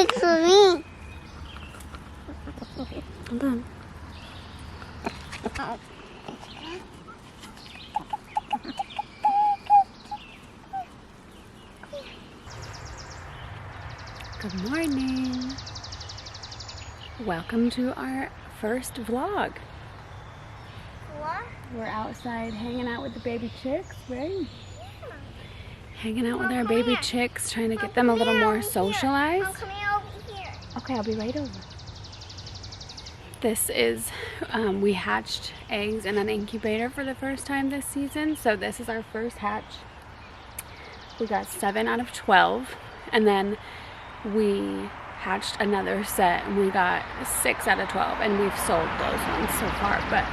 eggs for me. Hold on. Good morning. Welcome to our first vlog. What? We're outside hanging out with the baby chicks, right? Hanging out with our baby chicks, trying to get them a little more socialized. I'm coming over here. Okay, I'll be right over. This is, we hatched eggs in an incubator for the first time this season. So this is our first hatch. We got 7 out of 12. And then we hatched another set and we got 6 out of 12. And we've sold those ones so far. But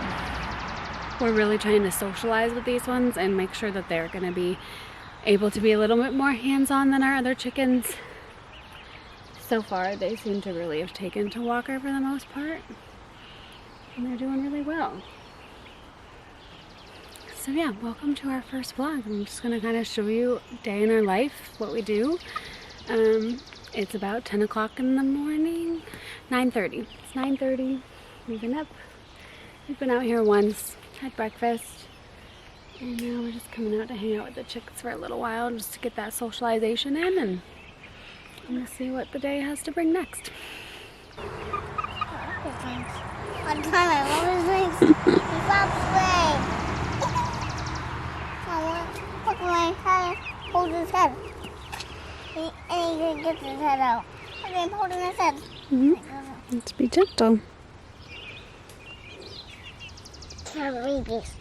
we're really trying to socialize with these ones and make sure that they're going to be able to be a little bit more hands-on than our other chickens. So far, they seem to really have taken to Walker for the most part. And they're doing really well. So yeah, welcome to our first vlog. I'm just going to kind of show you day in our life, what we do. It's about 10 o'clock in the morning. 9:30. It's 9:30. We've been up. We've been out here once, had breakfast. And now we're just coming out to hang out with the chicks for a little while just to get that socialization in, and I'm gonna see what the day has to bring next. One time I love his wings. He flaps away. Look away. Hold his head. And he gets his head out. Okay, I'm holding his head. Let's be gentle. Have babies.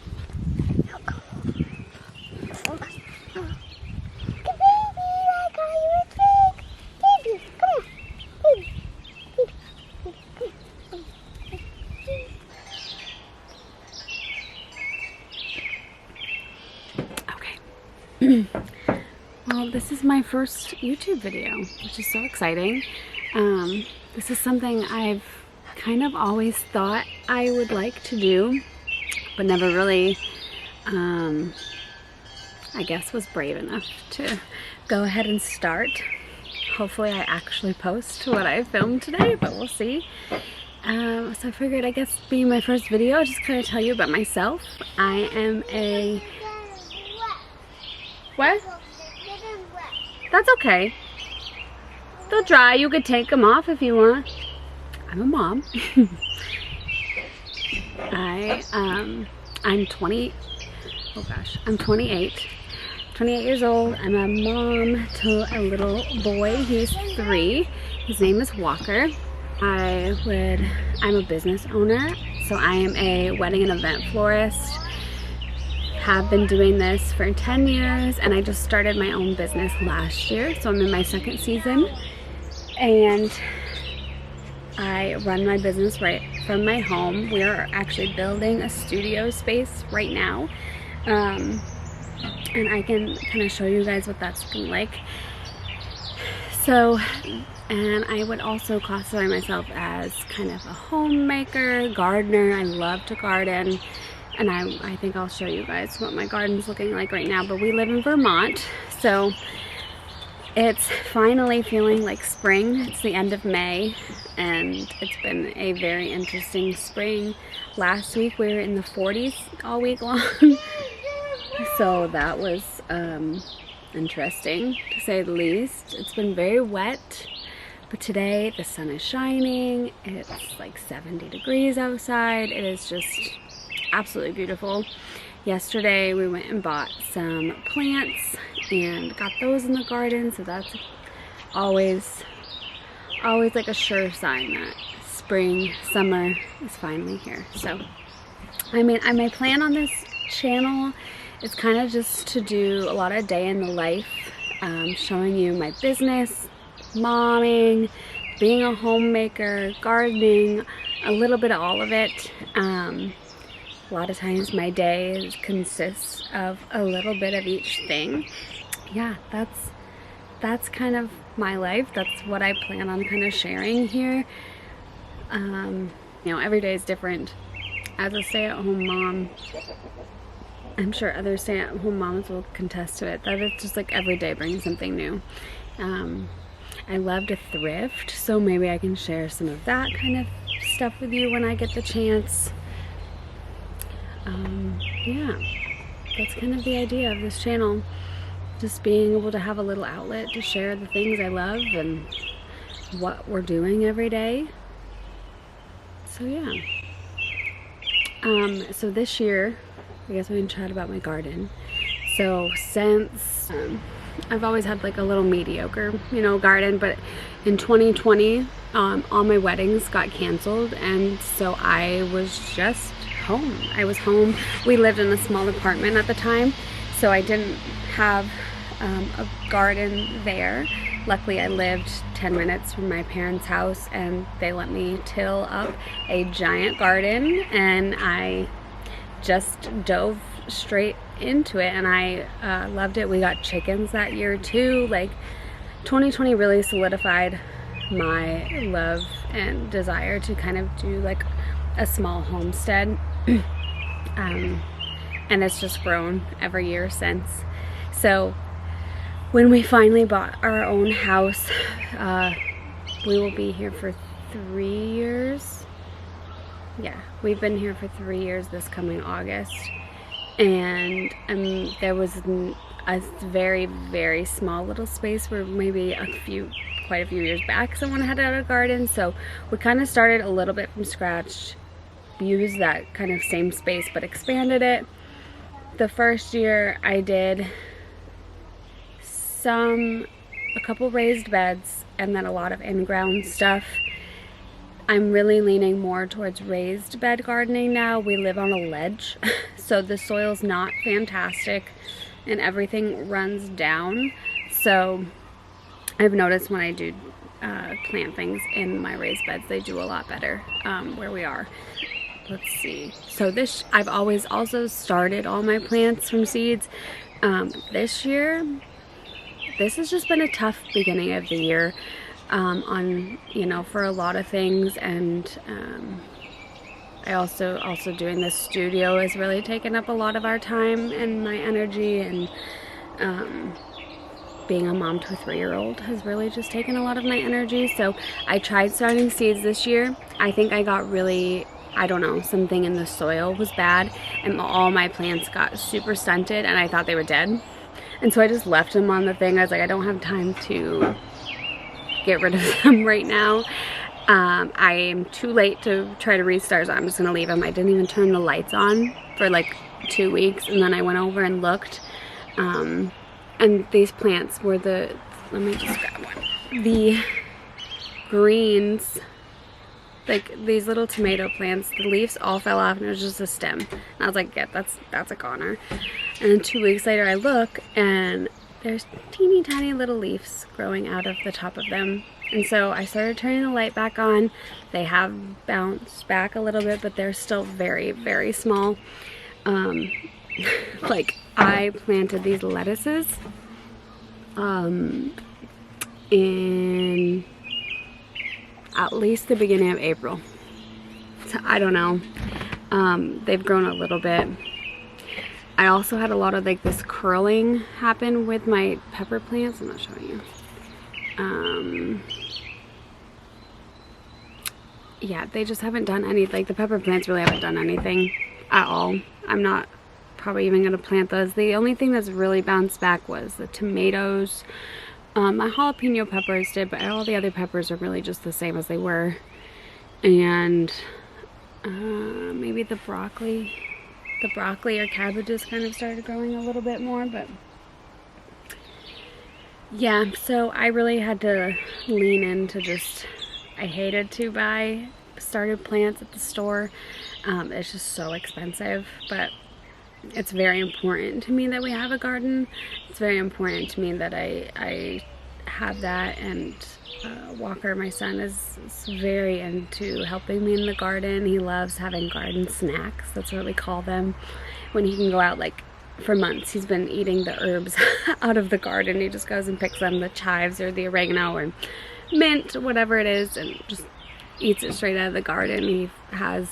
Well, this is my first YouTube video, which is so exciting. This is something I've kind of always thought I would like to do, but never really, I guess, was brave enough to go ahead and start. Hopefully I actually post what I filmed today, but we'll see. So I figured, I guess, being my first video, I'll just kind of tell you about myself. I am a... What? That's okay. They'll dry. You could take them off if you want. I'm a mom. I'm 20. Oh gosh, I'm 28. 28 years old. I'm a mom to a little boy. He's 3. His name is Walker. I'm a business owner, so I am a wedding and event florist. Have been doing this for 10 years, and I just started my own business last year, so I'm in my 2nd season, and I run my business right from my home. We are actually building a studio space right now, and I can kind of show you guys what that's looking like. So, and I would also classify myself as kind of a homemaker, gardener. I love to garden. And I think I'll show you guys what my garden's looking like right now. But we live in Vermont, so it's finally feeling like spring. It's the end of May, and it's been a very interesting spring. Last week we were in the 40s all week long, so that was interesting, to say the least. It's been very wet, but today the sun is shining. It's like 70 degrees outside. It is just absolutely beautiful. Yesterday we went and bought some plants and got those in the garden, so that's always like a sure sign that spring, summer is finally here. So I mean, my plan on this channel is kind of just to do a lot of day in the life, showing you my business, momming, being a homemaker, gardening, a little bit of all of it. A lot of times my day consists of a little bit of each thing. Yeah, that's kind of my life. That's what I plan on kind of sharing here. You know, every day is different. As a stay-at-home mom, I'm sure other stay-at-home moms will contest to it, that it's just like every day brings something new. I love to thrift, so maybe I can share some of that kind of stuff with you when I get the chance. Yeah, that's kind of the idea of this channel. Just being able to have a little outlet to share the things I love and what we're doing every day. So yeah. So this year, I guess we can chat about my garden. So since I've always had like a little mediocre, garden, but in 2020, all my weddings got canceled, and so I was just home. I was home. We lived in a small apartment at the time, so I didn't have a garden there. Luckily, I lived 10 minutes from my parents' house, and they let me till up a giant garden, and I just dove straight into it, and I loved it. We got chickens that year too. Like 2020 really solidified my love and desire to kind of do like a small homestead. And it's just grown every year since. So when we finally bought our own house, we will be here for 3 years. Yeah, we've been here for 3 years this coming August. And there was a very, very small little space where maybe quite a few years back someone had a garden. So we kind of started a little bit from scratch, used that kind of same space but expanded it. The first year I did a couple raised beds and then a lot of in-ground stuff. I'm really leaning more towards raised bed gardening now. We live on a ledge, so the soil's not fantastic and everything runs down. So I've noticed when I do plant things in my raised beds, they do a lot better where we are. Let's see. So I've always also started all my plants from seeds. This year, this has just been a tough beginning of the year for a lot of things, and I also doing this studio has really taken up a lot of our time and my energy, and being a mom to a 3-year-old has really just taken a lot of my energy. So I tried starting seeds this year. I think I got really, I don't know, something in the soil was bad, and all my plants got super stunted, and I thought they were dead. And so I just left them on the thing. I was like, I don't have time to get rid of them right now. I am too late to try to restart, so I'm just gonna leave them. I didn't even turn the lights on for like 2 weeks, and then I went over and looked. And these plants were let me just grab one. The greens, like these little tomato plants, the leaves all fell off and it was just a stem. And I was like, yeah, that's a goner. And then 2 weeks later I look and there's teeny tiny little leaves growing out of the top of them. And so I started turning the light back on. They have bounced back a little bit, but they're still very, very small. Like I planted these lettuces in at least the beginning of April. So I don't know. They've grown a little bit. I also had a lot of like this curling happen with my pepper plants. I'm not showing you. Yeah, they just haven't done any, like the pepper plants really haven't done anything at all. I'm not probably even gonna plant those. The only thing that's really bounced back was the tomatoes. My jalapeno peppers did, but all the other peppers are really just the same as they were. And maybe the broccoli or cabbages kind of started growing a little bit more, but yeah, so I really had to lean into just, I hated to buy started plants at the store. It's just so expensive, but it's very important to me that we have a garden. It's very important to me that I have that, and Walker, my son, is very into helping me in the garden. He loves having garden snacks. That's what we call them. When he can go out, like for months, he's been eating the herbs out of the garden. He just goes and picks them, the chives or the oregano or mint, whatever it is, and just eats it straight out of the garden. He has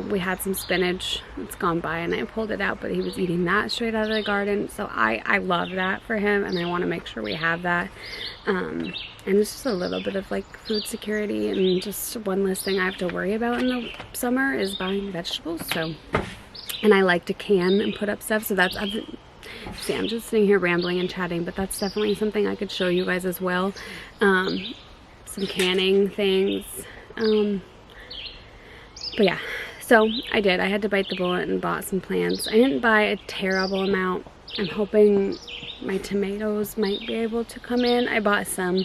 We had some spinach. It's gone by and I pulled it out, but he was eating that straight out of the garden. So I love that for him, and I want to make sure we have that. And it's just a little bit of like food security, and just one less thing I have to worry about in the summer is buying vegetables. So, and I like to can and put up stuff. So that's, see, I'm just sitting here rambling and chatting, but that's definitely something I could show you guys as well. Some canning things. But yeah, so I did. I had to bite the bullet and bought some plants. I didn't buy a terrible amount. I'm hoping my tomatoes might be able to come in. I bought some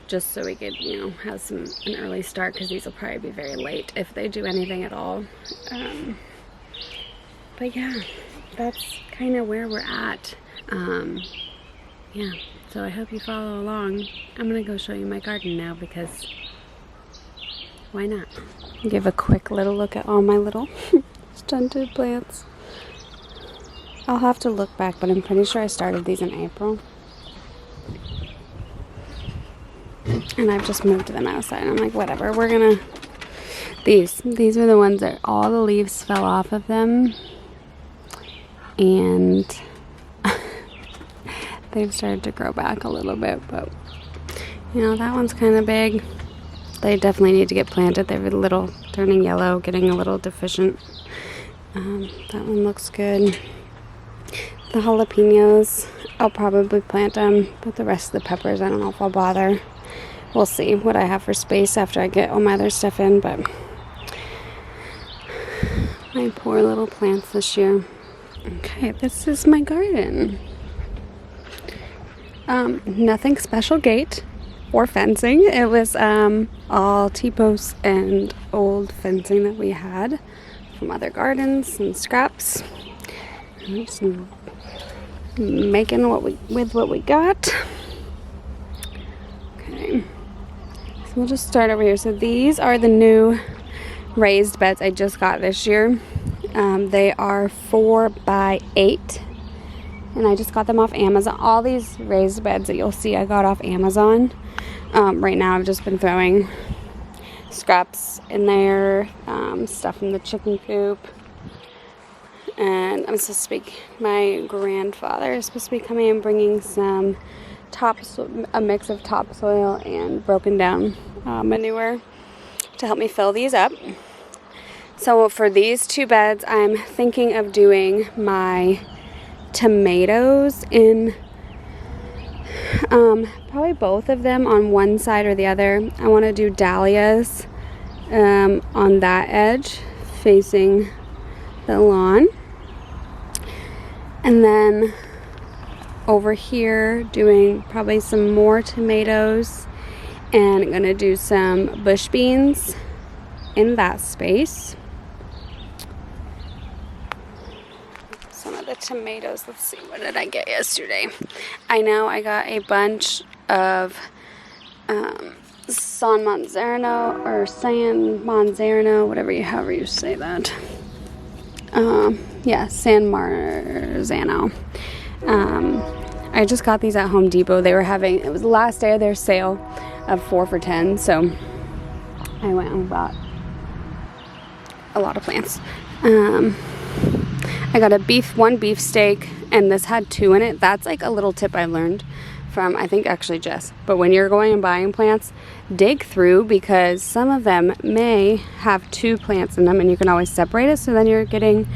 just so we could, you know, have an early start, because these will probably be very late if they do anything at all. But yeah, that's kind of where we're at. Yeah, so I hope you follow along. I'm gonna go show you my garden now, because why not? Give a quick little look at all my little stunted plants. I'll have to look back, but I'm pretty sure I started these in April. And I've just moved them outside. I'm like, whatever, we're gonna... These were the ones that all the leaves fell off of them. And they've started to grow back a little bit, but you know, that one's kind of big. They definitely need to get planted. They're a little turning yellow, getting a little deficient. That one looks good. The jalapenos, I'll probably plant them, but the rest of the peppers, I don't know if I'll bother. We'll see what I have for space after I get all my other stuff in, but my poor little plants this year. Okay, this is my garden. Nothing special gate or fencing. It was all T-posts and old fencing that we had from other gardens and scraps. I'm just making with what we got. Okay, so we'll just start over here. So these are the new raised beds I just got this year. They are 4x8, and I just got them off Amazon. All these raised beds that you'll see I got off Amazon. Right now I've just been throwing scraps in there, stuff from the chicken coop, and I'm supposed to be, my grandfather is supposed to be coming and bringing some a mix of topsoil and broken down manure to help me fill these up. So for these two beds, I'm thinking of doing my tomatoes in probably both of them on one side or the other. I want to do dahlias on that edge facing the lawn, and then over here doing probably some more tomatoes, and I'm gonna do some bush beans in that space. Some of the tomatoes, let's see, what did I get yesterday? I know I got a bunch of San Marzano, however you say that. Yeah, San Marzano. I just got these at Home Depot. They were having, it was the last day of their sale of 4 for $10, so I went and bought a lot of plants. I got one beef steak, and this had 2 in it. That's like a little tip I learned from, I think, actually Jess. But when you're going and buying plants, dig through, because some of them may have 2 plants in them, and you can always separate it, so then you're getting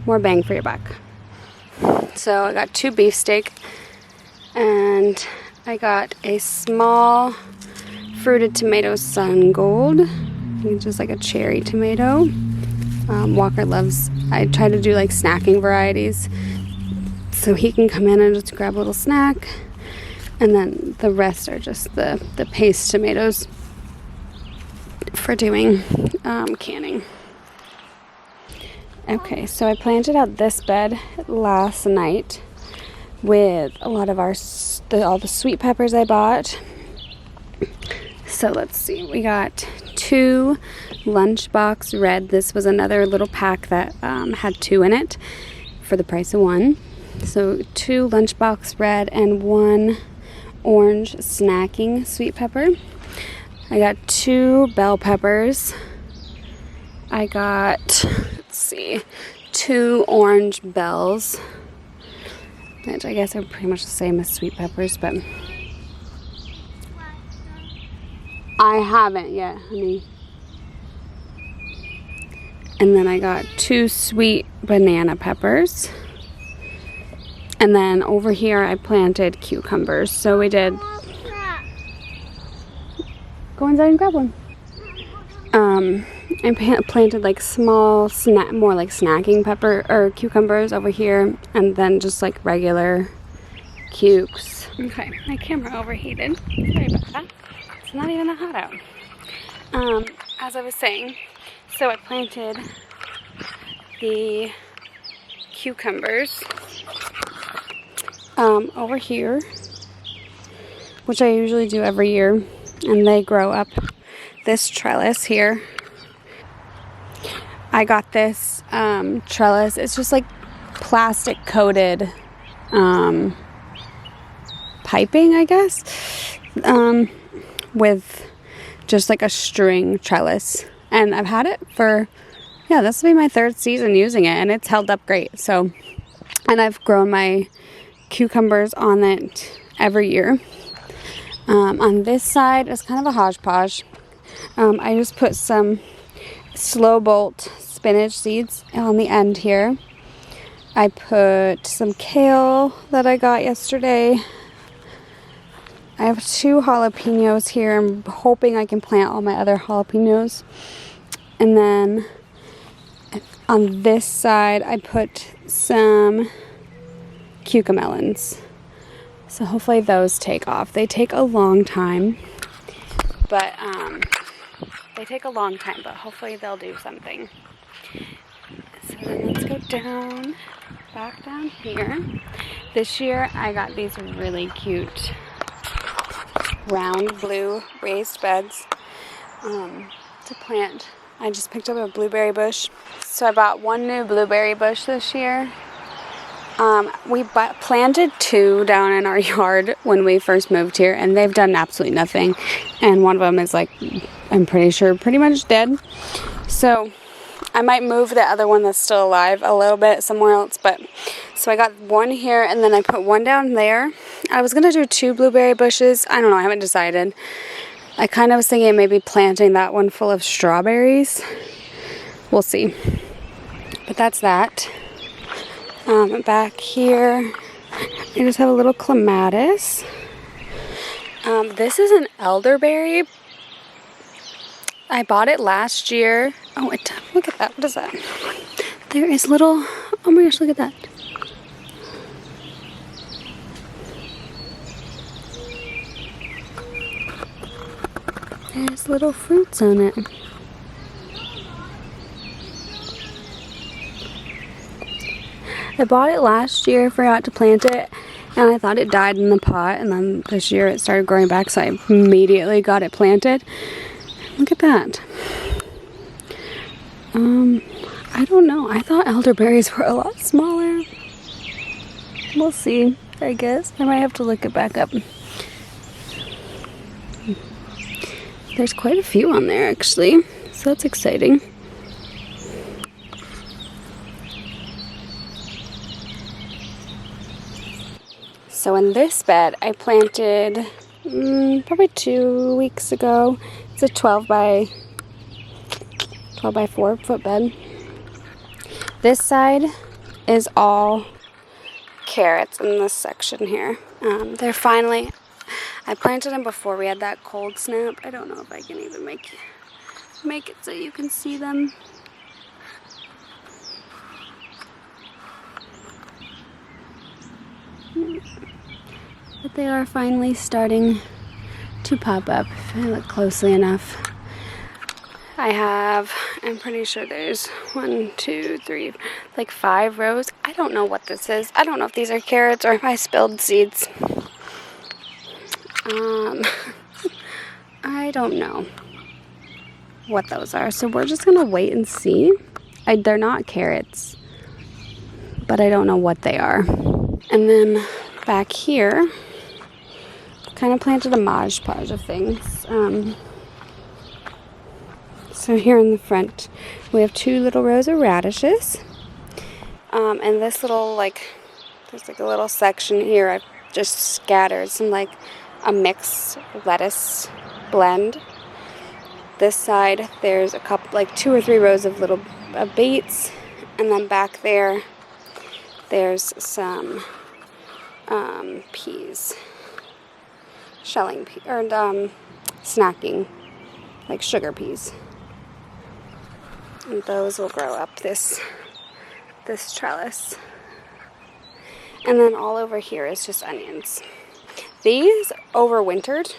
more bang for your buck. So I got 2 beef steak, and I got a small fruited tomato sun gold. It's just like a cherry tomato. Walker loves, I try to do like snacking varieties, so he can come in and just grab a little snack. And then the rest are just the paste tomatoes for doing canning. Okay, so I planted out this bed last night with a lot of all the sweet peppers I bought. So let's see, we got 2 lunchbox red. This was another little pack that had 2 in it for the price of 1. So 2 lunchbox red and 1 orange snacking sweet pepper. I got 2 bell peppers. I got see, 2 orange bells, which I guess are pretty much the same as sweet peppers, but I haven't yet, honey. And then I got 2 sweet banana peppers. And then over here I planted cucumbers. So we did. Go inside and grab one. I planted like small more like snacking pepper or cucumbers over here, and then just like regular cukes. Okay, my camera overheated. Sorry about that. It's not even that hot out. As I was saying, so I planted the cucumbers over here, which I usually do every year, and they grow up this trellis here. I got this trellis. It's just like plastic coated piping, I guess, with just like a string trellis. And I've had it for, yeah, this will be my 3rd season using it, and it's held up great. So, and I've grown my cucumbers on it every year. On this side, it's kind of a hodgepodge. I just put some slow bolt spinach seeds on the end here. I put some kale that I got yesterday. I have 2 jalapenos here. I'm hoping I can plant all my other jalapenos. And then on this side, I put some cucamelons. So hopefully those take off. They take a long time, but hopefully they'll do something. So then let's go back down here. This year I got these really cute round blue raised beds to plant. I just picked up a blueberry bush. So I bought 1 new blueberry bush this year. We planted 2 down in our yard when we first moved here, and they've done absolutely nothing. And one of them is like, I'm pretty sure, pretty much dead. So I might move the other one that's still alive a little bit somewhere else. But so I got 1 here, and then I put 1 down there. I was gonna do 2 blueberry bushes. I don't know. I haven't decided. I kind of was thinking maybe planting that one full of strawberries. We'll see. But that's that. Back here, I just have a little clematis. This is an elderberry. I bought it last year. Oh, look at that. What is that? There is little, oh my gosh, look at that. There's little fruits on it. I bought it last year, forgot to plant it, and I thought it died in the pot, and then this year it started growing back, so I immediately got it planted. Look at that. I don't know. I thought elderberries were a lot smaller. We'll see, I guess. I might have to look it back up. There's quite a few on there, actually, so that's exciting. So in this bed, I planted probably 2 weeks ago. It's a 12 by 4 foot bed. This side is all carrots in this section here. They're finally, I planted them before we had that cold snap. I don't know if I can even make it so you can see them. But they are finally starting to pop up if I look closely enough. I'm pretty sure there's 1, 2, 3, like 5 rows. I don't know what this is. I don't know if these are carrots or if I spilled seeds. I don't know what those are. So we're just gonna wait and see. They're not carrots, but I don't know what they are. And then back here, kind of planted a hodgepodge of things. So here in the front, we have 2 little rows of radishes. And this little, there's like a little section here I've just scattered some a mixed lettuce blend. This side, there's a couple, 2 or 3 rows of little beets. And then back there, there's some peas. Shelling peas, or snacking, like sugar peas. And those will grow up this trellis. And then all over here is just onions. These overwintered.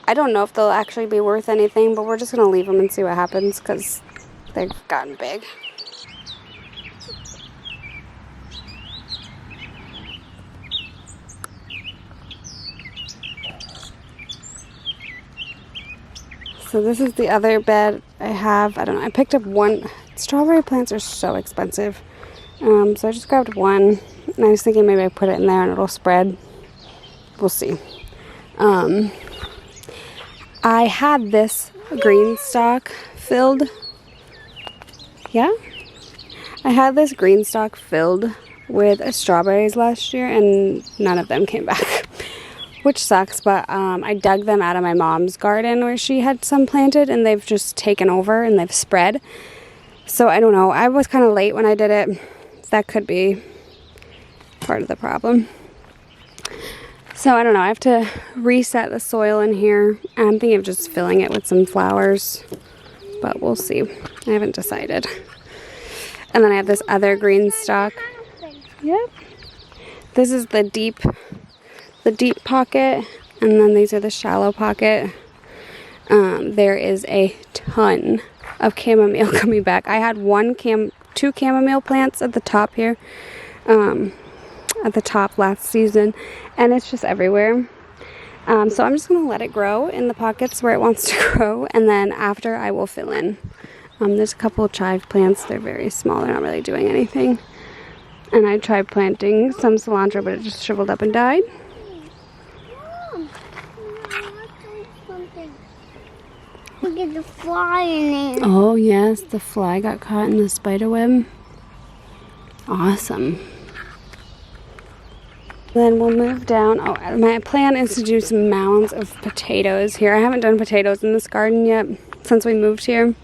I don't know if they'll actually be worth anything, but we're just going to leave them and see what happens because they've gotten big. So this is the other bed I have. I don't know. I picked up one. Strawberry plants are so expensive. So I just grabbed one. And I was thinking maybe I put it in there and it'll spread. We'll see. I had this green stalk filled. Yeah? I had this green stalk filled with strawberries last year and none of them came back. Which sucks, but I dug them out of my mom's garden where she had some planted and they've just taken over and they've spread. So I don't know. I was kind of late when I did it. That could be part of the problem. So I don't know. I have to reset the soil in here. I'm thinking of just filling it with some flowers, but we'll see. I haven't decided. And then I have this other green stalk. Yep. This is the deep pocket, and then these are the shallow pocket. There is a ton of chamomile coming back. I had 2 chamomile plants at the top here, at the top last season, and it's just everywhere. So I'm just gonna let it grow in the pockets where it wants to grow, and then after I will fill in. There's a couple of chive plants. They're very small. They're not really doing anything. And I tried planting some cilantro, but it just shriveled up and died. Look at the fly in it. Oh yes, the fly got caught in the spider web. Awesome. Then we'll move down. Oh, my plan is to do some mounds of potatoes here. I haven't done potatoes in this garden yet since we moved here.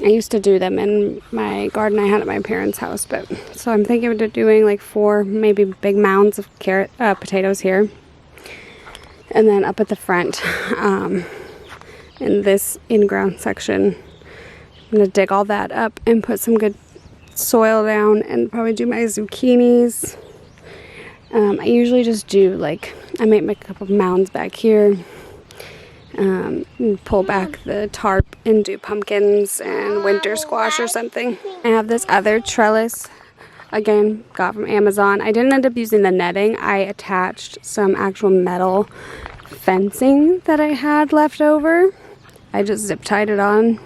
I used to do them in my garden I had at my parents' house, but so I'm thinking of doing 4 maybe big mounds of potatoes here. And then up at the front, in this in-ground section, I'm going to dig all that up and put some good soil down and probably do my zucchinis. I usually just do I make a couple of mounds back here, and pull back the tarp and do pumpkins and winter squash or something. I have this other trellis, again, got from Amazon. I didn't end up using the netting. I attached some actual metal fencing that I had left over. I just zip tied it on.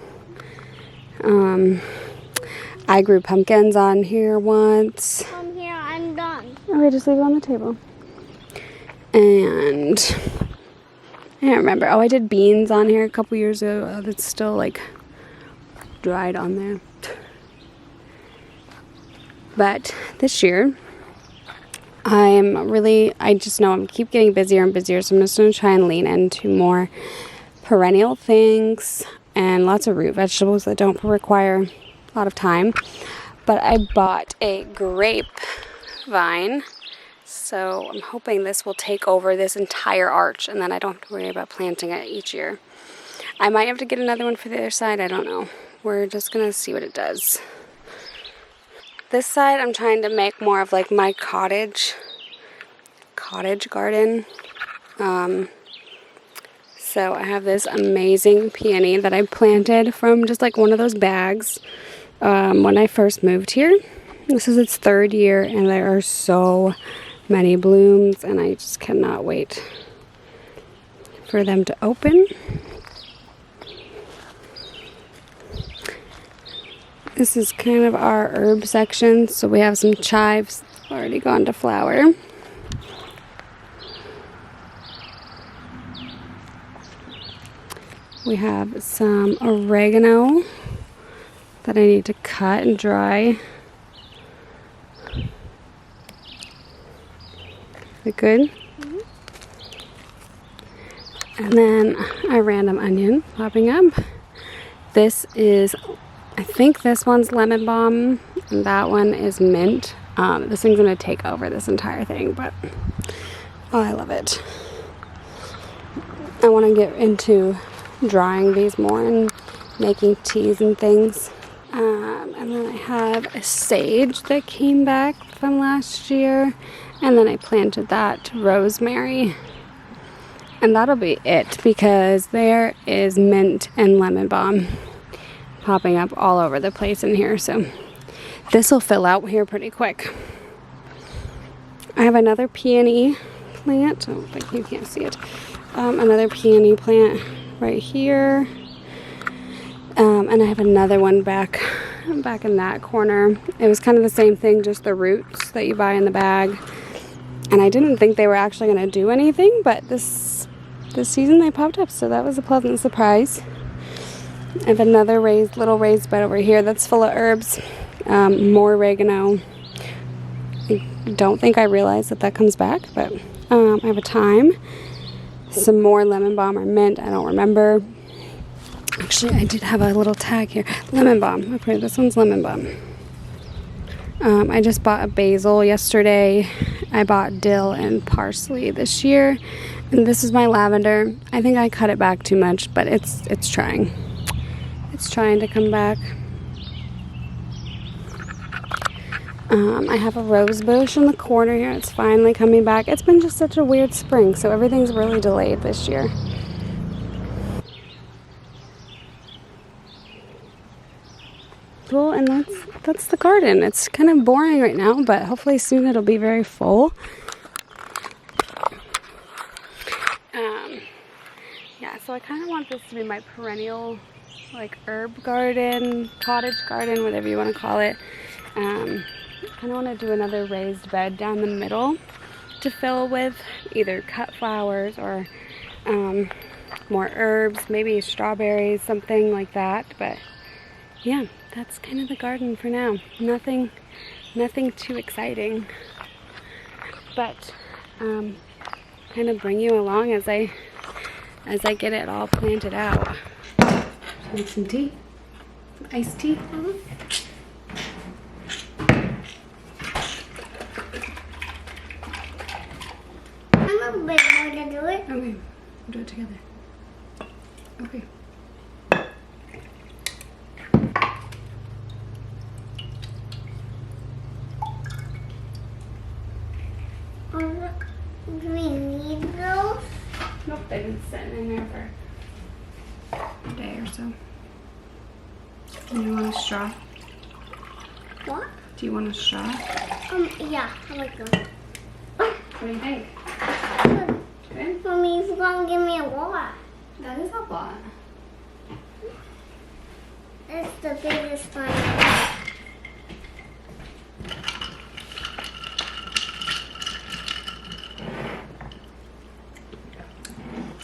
I grew pumpkins on here once. From here, I'm done. Okay, just leave it on the table. And I don't remember. Oh, I did beans on here a couple years ago. Oh, that's still dried on there. But this year, I just know I'm keep getting busier and busier, so I'm just going to try and lean into more perennial things and lots of root vegetables that don't require a lot of time. But I bought a grapevine, so I'm hoping this will take over this entire arch and then I don't have to worry about planting it each year. I might have to get another one for the other side, I don't know. We're just going to see what it does. This side I'm trying to make more of my cottage garden. So I have this amazing peony that I planted from just one of those bags when I first moved here. This is its 3rd year and there are so many blooms and I just cannot wait for them to open. This is kind of our herb section, so we have some chives already gone to flower. We have some oregano that I need to cut and dry. Is it good? Mm-hmm. And then a random onion popping up. This is, I think this one's lemon balm, and that one is mint. This thing's gonna take over this entire thing, but oh, I love it. I want to get into drying these more and making teas and things. And then I have a sage that came back from last year, and then I planted that rosemary. And that'll be it, because there is mint and lemon balm popping up all over the place in here. So this will fill out here pretty quick. I have another peony plant. Oh, like you can't see it. Another peony plant right here. And I have another one back in that corner. It was kind of the same thing, just the roots that you buy in the bag. And I didn't think they were actually going to do anything, but this season they popped up, so that was a pleasant surprise. I have another little raised bed over here that's full of herbs. More oregano. I don't think I realized that comes back, but I have a thyme. Some more lemon balm or mint, I don't remember. Actually, I did have a little tag here. Lemon balm. Okay, this one's lemon balm. I just bought a basil yesterday. I bought dill and parsley this year. And this is my lavender. I think I cut it back too much, but it's trying. It's trying to come back. I have a rose bush in the corner here. It's finally coming back. It's been just such a weird spring, so everything's really delayed this year. Well, and that's the garden. It's kind of boring right now, but hopefully soon it'll be very full. Yeah, so I kind of want this to be my perennial, like, herb garden, cottage garden, whatever you want to call it. I kind of want to do another raised bed down the middle to fill with either cut flowers or more herbs, maybe strawberries, something like that. But yeah, that's kind of the garden for now. Nothing too exciting, but kind of bring you along as I get it all planted out. Make some tea, some iced tea. Mm-hmm. I'm a bit more to do it. Okay, we'll do it together. Okay. Do we need those? Nope, they've been sitting in there for a day or so. Do you want a straw? What? Do you want a straw? Yeah, I like them. What do you think? Good. Good? Mommy, you forgot to give me a lot. That is a lot. It's the biggest one.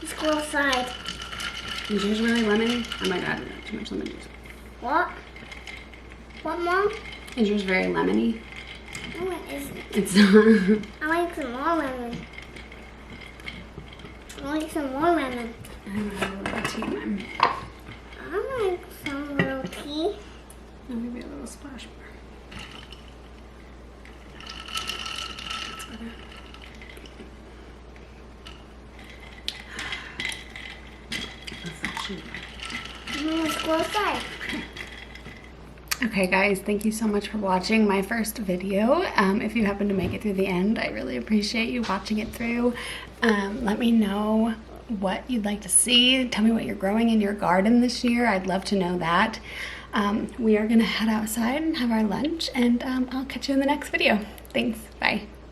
Let's go outside. Is yours really lemony? I might add too much lemon juice. What? What, Mom? Is yours very lemony? No, it isn't. It's not. I like some more lemon. I like some more lemon. I don't have a little tea in mine. I like some little tea. Oh, maybe a little splash more. That's better. Refreshing. Let's go outside. Okay guys, thank you so much for watching my first video. If you happen to make it through the end, I really appreciate you watching it through. Let me know what you'd like to see. Tell me what you're growing in your garden this year. I'd love to know that. We are gonna head outside and have our lunch, and I'll catch you in the next video. Thanks, bye.